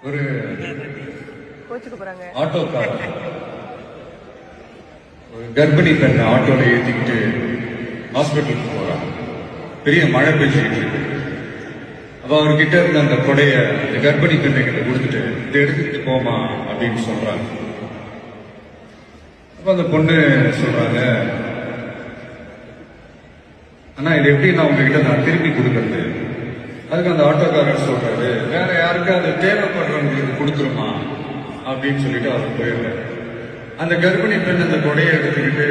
ஒரு ஆட்டோக்கார ஒரு கர்ப்பிணி பெண்ணை ஆட்டோல ஏற்றிக்கிட்டு ஹாஸ்பிட்டலுக்கு போறான். பெரிய மழை பெஞ்சுக்கிட்டு இருக்கு. அப்ப அவர்கிட்ட இருந்த அந்த கொடைய அந்த கர்ப்பிணி பெண்ணை கிட்ட கொடுத்துட்டு இதை எடுத்துக்கிட்டு போமா அப்படின்னு சொல்றாங்க. அப்ப அந்த பொண்ணு சொல்றாங்க, ஆனா இது எப்படி நான் உங்ககிட்ட நான் திருப்பி கொடுக்கறது? அதுக்கு அந்த ஆட்டோக்காரர் சொல்றாரு, வேற யாருக்காவது தேவைப்படுறவங்களுக்கு கொடுத்துருமா அப்படின்னு சொல்லிட்டு அவர் போயிடுறாரு. அந்த கர்ப்பிணி பெண் அந்த கொடையை எடுத்துக்கிட்டு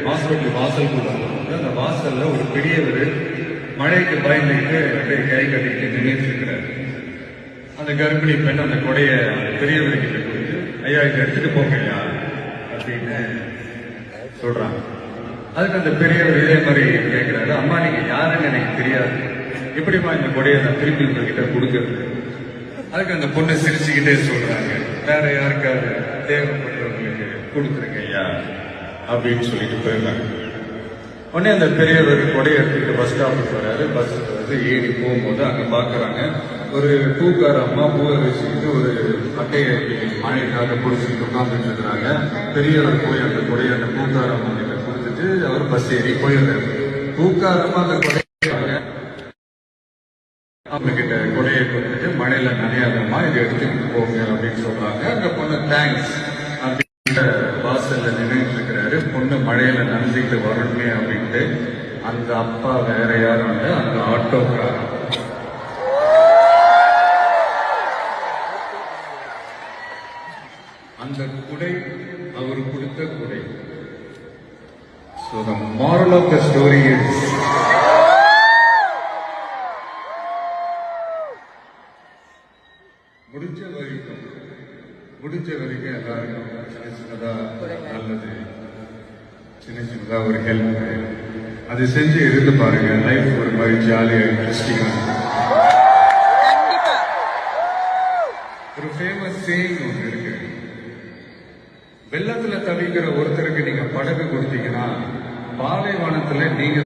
ஹாஸ்பிட்டல் வாசலுக்குள்ள அந்த வாசல்ல ஒரு பெரியவர் மழைக்கு பயந்துக்கிட்டு அப்படியே கை கட்டிக்கிட்டு நின்றுட்டு இருக்கிறார். அந்த கர்ப்பிணி பெண் அந்த கொடைய பெரியவர்கிட்ட கொடுத்து, ஐயா இதை எடுத்துட்டு போங்கய்யா அப்படின்னு சொல்றாங்க. அதுக்கு அந்த பெரியவர் இதே மாதிரி கேட்கிறாரு, அம்மா நீங்க யாருன்னு எனக்கு தெரியாது, எப்படிமா இந்த கொடையை நான் திருப்பி உங்ககிட்ட கொடுக்கறது? அதுக்கு அந்த பொண்ணு சிரிச்சுக்கிட்டே சொல்றாங்க, வேற யாருக்காவது தேவைப்படுறவங்களுக்கு கொடுத்துருங்க ஐயா அப்படின்னு சொல்லிட்டு போயிருந்தாங்க. உடனே அந்த பெரியவர் கொடையை எடுத்துக்கிட்டு பஸ் ஸ்டாப்புக்கு வராரு. பஸ் வந்து ஏறி போகும்போது அங்க பாக்குறாங்க, ஒரு பூக்கார அம்மா பூவை வச்சுக்கிட்டு ஒரு அட்டையை மழைக்காக பிடிச்சிட்டு உட்காந்துட்டு இருக்கிறாங்க. பெரியவர் போய் அந்த கொடையை அந்த பூக்கார அம்மா கிட்ட கொடுத்துட்டு அவர் பஸ் ஏறி போயிடுறாரு. பூக்காரமா அந்த கொடையை அவங்க கிட்ட கொடையை கொடுத்துட்டு மழையில நனையாதமா இதை எடுத்துக்கிட்டு போங்க அப்படின்னு சொல்றாங்க. அந்த பொண்ணு தேங்க்ஸ் அப்படின்ற வாசல்ல நின்றுட்டு இருக்கிறாரு. பொண்ணு மழையில நனைஞ்சிட்டு வரணுமே அப்படின்ட்டு அந்த அப்பா வேற யாரும் இல்லை, அந்த ஆட்டோக்காரர். அந்த குடை அவர் கொடுத்த குடை. So the moral of the story is முடிஞ்ச வரைக்கும் எல்லாருக்கும் சின்ன சின்னதா நல்லது, சின்ன சின்னதா ஒரு ஹெல்ப் அது செஞ்சு இருந்து பாருங்க. லைஃப் ஒரு மாதிரி ஜாலியா இன்ட்ரெஸ்டிங்கா. ஒரு ஃபேமஸ் சேயிங் ஒன்று இருக்கு, வெள்ளத்துல தவிக்கிற ஒருத்தருக்கு நீங்க படகு கொடுத்தீங்கன்னா பாலைவனத்துல நீங்க